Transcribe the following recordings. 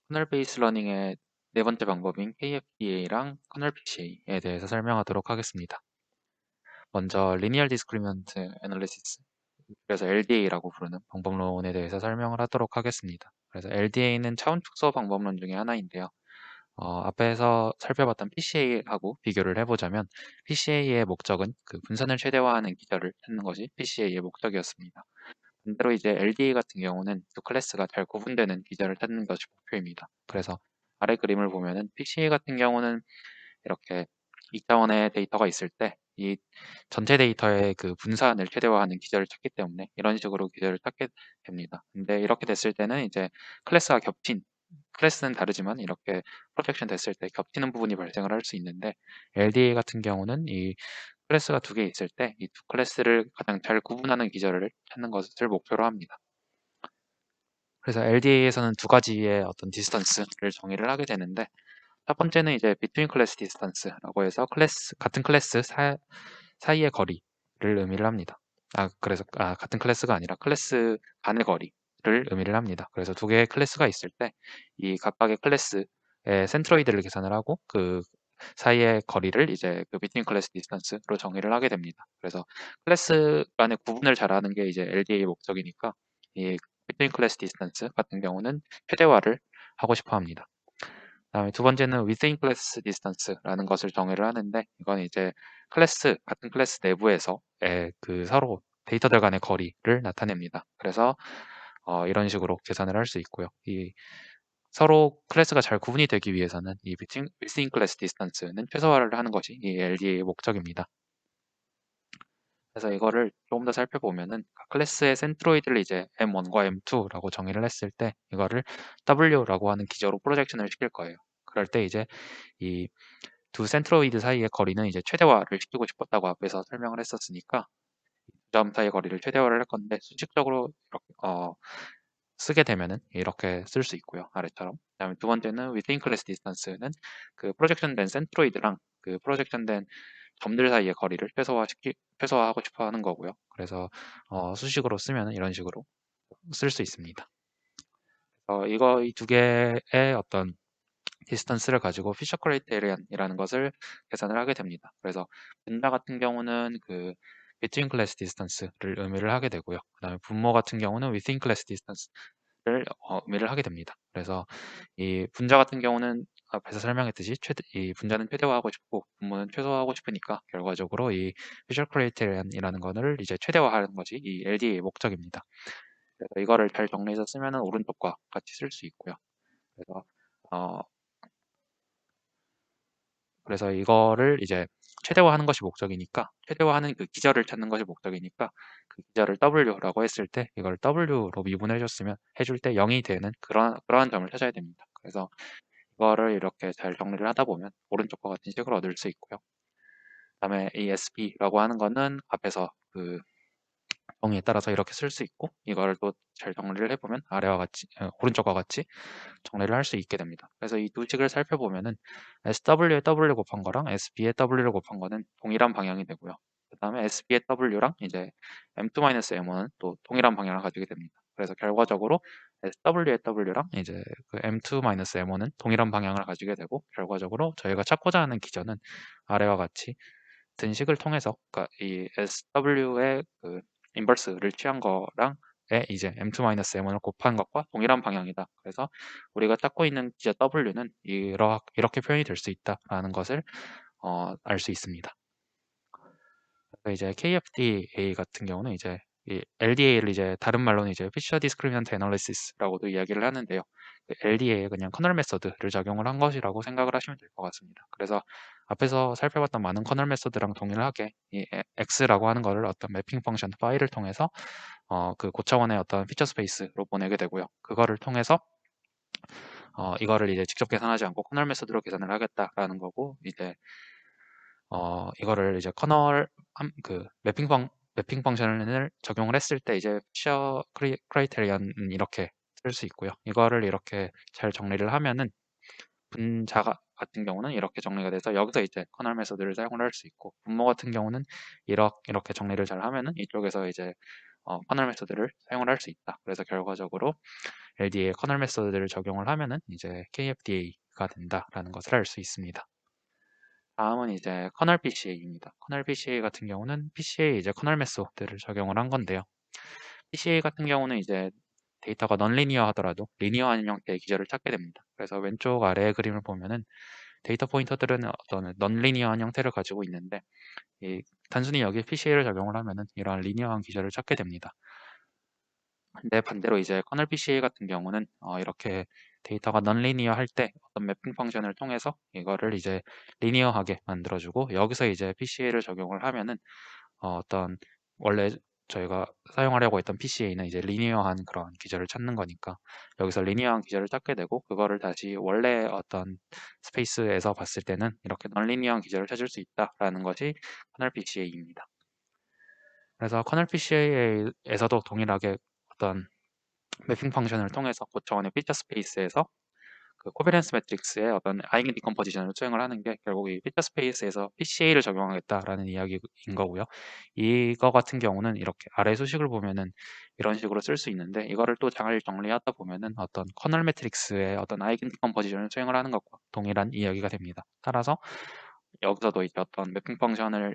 커널 베이스 러닝의 네 번째 방법인 KFDA랑 커널 PCA에 대해서 설명하도록 하겠습니다. 먼저 Linear Discriminant Analysis, 그래서 LDA라고 부르는 방법론에 대해서 설명을 하도록 하겠습니다. 그래서 LDA는 차원 축소 방법론 중에 하나인데요. 앞에서 살펴봤던 PCA하고 비교를 해보자면 PCA의 목적은 그 분산을 최대화하는 기절을 찾는 것이 PCA의 목적이었습니다. 반대로 이제 LDA 같은 경우는 두 클래스가 잘 구분되는 기절을 찾는 것이 목표입니다. 그래서 아래 그림을 보면은 PCA 같은 경우는 이렇게 2차원의 데이터가 있을 때 이 전체 데이터의 그 분산을 최대화하는 기절을 찾기 때문에 이런 식으로 기절을 찾게 됩니다. 근데 이렇게 됐을 때는 이제 클래스가 겹친, 클래스는 다르지만 이렇게 프로젝션 됐을 때 겹치는 부분이 발생을 할 수 있는데 LDA 같은 경우는 이 클래스가 두 개 있을 때 이 두 클래스를 가장 잘 구분하는 기절을 찾는 것을 목표로 합니다. 그래서 LDA에서는 두 가지의 어떤 디스턴스를 정의를 하게 되는데 첫 번째는 이제 between class distance라고 해서 같은 클래스 사이의 거리를 의미를 합니다. 같은 클래스가 아니라 클래스 간의 거리를 의미를 합니다. 그래서 두 개의 클래스가 있을 때 이 각각의 클래스의 센트로이드를 계산을 하고 그 사이의 거리를 이제 그 between class distance로 정의를 하게 됩니다. 그래서 클래스 간의 구분을 잘하는 게 이제 LDA의 목적이니까 이 between class distance 같은 경우는 최대화를 하고 싶어 합니다. 그다음에 두 번째는 within class distance라는 것을 정의를 하는데 이건 이제 같은 클래스 내부에서의 그 서로 데이터들 간의 거리를 나타냅니다. 그래서 이런 식으로 계산을 할 수 있고요. 이 서로 클래스가 잘 구분이 되기 위해서는 이 within class distance는 최소화를 하는 것이 이 LDA의 목적입니다. 그래서 이거를 조금 더 살펴보면은 각 클래스의 센트로이드를 이제 M1과 M2라고 정의를 했을 때 이거를 W라고 하는 기저로 프로젝션을 시킬 거예요. 그럴 때 이제 이 두 센트로이드 사이의 거리는 이제 최대화를 시키고 싶었다고 앞에서 설명을 했었으니까 두 점 사이의 거리를 최대화를 할 건데 수직적으로 이렇게 쓰게 되면은 이렇게 쓸 수 있고요. 아래처럼. 그다음에 두 번째는 within class distance는 그 프로젝션된 센트로이드랑 그 프로젝션된 점들 사이의 거리를 최소화하고 싶어 하는 거고요. 그래서 수식으로 쓰면 이런 식으로 쓸 수 있습니다. 이 두 개의 어떤 디스턴스를 가지고 피셔 크라이테리언이라는 것을 계산을 하게 됩니다. 그래서 분자 같은 경우는 그 between class distance를 의미를 하게 되고요. 그다음에 분모 같은 경우는 within class distance를 의미를 하게 됩니다. 그래서 이 분자 같은 경우는 앞에서 설명했듯이 이 분자는 최대화하고 싶고 분모는 최소화하고 싶으니까 결과적으로 이 피셔 크라이테리언이라는 것을 이제 최대화하는 것이 이 LDA의 목적입니다. 그래서 이거를 잘 정리해서 쓰면은 오른쪽과 같이 쓸 수 있고요. 그래서 어, 그래서 이거를 이제 최대화하는 것이 목적이니까 최대화하는 그 기절을 찾는 것이 목적이니까 그 기절을 W라고 했을 때 이걸 W로 미분해 줬으면 해줄 때 0이 되는 그러한 점을 찾아야 됩니다. 그래서 이거를 이렇게 잘 정리를 하다 보면 오른쪽과 같은 식을 얻을 수 있고요. 그다음에 이 SP라고 하는 거는 앞에서 그 정의에 따라서 이렇게 쓸 수 있고 이거를 또 잘 정리를 해보면 아래와 같이 오른쪽과 같이 정리를 할 수 있게 됩니다. 그래서 이 두 식을 살펴보면은 SW에 W 곱한 거랑 SB에 W를 곱한 거는 동일한 방향이 되고요. 그 다음에 SB의 W랑 이제 M2-M1은 또 동일한 방향을 가지게 됩니다. 그래서 결과적으로 SW의 W랑 이제 그 M2-M1은 동일한 방향을 가지게 되고 결과적으로 저희가 찾고자 하는 기전은 아래와 같이 등식을 통해서 그러니까 이 SW의 그 인버스를 취한 거랑 이제 M2-M1을 곱한 것과 동일한 방향이다. 그래서 우리가 찾고 있는 기저 W는 이렇게 표현이 될 수 있다라는 것을 알 수 있습니다. 이제 KFDA 같은 경우는 이제 이 LDA를 이제 다른 말로는 이제 Fisher Discriminant Analysis라고도 이야기를 하는데요. LDA에 그냥 커널 메서드를 적용을 한 것이라고 생각을 하시면 될 것 같습니다. 그래서 앞에서 살펴봤던 많은 커널 메서드랑 동일하게 이 X라고 하는 거를 어떤 매핑 펑션 파일을 통해서 그 고차원의 어떤 피처 스페이스로 보내게 되고요. 그거를 통해서 이거를 이제 직접 계산하지 않고 커널 메서드로 계산을 하겠다라는 거고 이제 이거를 이제 그 매핑 펑션을 적용을 했을 때 이제 피셔 크라이테리언은 이렇게 쓸 수 있고요. 이거를 이렇게 잘 정리를 하면은 분자 같은 경우는 이렇게 정리가 돼서 여기서 이제 커널 메서드를 사용을 할 수 있고 분모 같은 경우는 이렇게 정리를 잘 하면은 이쪽에서 이제 커널 메소드를 사용을 할 수 있다. 그래서 결과적으로 LDA에 커널 메소드를 적용을 하면은 이제 KFDA가 된다라는 것을 알 수 있습니다. 다음은 이제 커널 PCA입니다. 커널 PCA 같은 경우는 PCA 이제 커널 메소드를 적용을 한 건데요. PCA 같은 경우는 이제 데이터가 넌리니어 하더라도 리니어한 형태의 기절을 찾게 됩니다. 그래서 왼쪽 아래의 그림을 보면은 데이터 포인터들은 어떤 넌리니어한 형태를 가지고 있는데 단순히 여기에 PCA를 적용을 하면은 이러한 리니어한 기절을 찾게 됩니다. 근데 반대로 이제 커널 PCA 같은 경우는 이렇게 데이터가 넌리니어 할 때 어떤 매핑 펑션을 통해서 이거를 이제 리니어하게 만들어주고 여기서 이제 PCA를 적용을 하면은 어떤 원래 저희가 사용하려고 했던 PCA는 이제 리니어한 그런 기절을 찾는 거니까 여기서 리니어한 기절을 찾게 되고 그거를 다시 원래 어떤 스페이스에서 봤을 때는 이렇게 넌리니어한 기절을 찾을 수 있다라는 것이 커널 PCA입니다. 그래서 커널 PCA에서도 동일하게 어떤 매핑 펑션을 통해서 고차원의 피처 스페이스에서 그 코베런스 매트릭스의 어떤 아이겐 디컴포지션을 수행을 하는 게 결국 이 피처 스페이스에서 PCA를 적용하겠다라는 이야기인 거고요. 이거 같은 경우는 이렇게 아래 수식을 보면은 이런 식으로 쓸 수 있는데 이거를 또 잘 정리하다 보면은 어떤 커널 매트릭스의 어떤 아이겐 디컴포지션을 수행을 하는 것과 동일한 이야기가 됩니다. 따라서 여기서도 이제 어떤 매핑 펑션을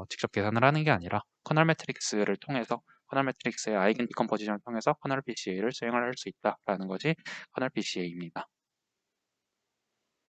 직접 계산을 하는 게 아니라 커널 매트릭스를 통해서 커널 매트릭스의 아이겐 디컴포지션을 통해서 커널 PCA를 수행을 할 수 있다라는 것이 커널 PCA입니다.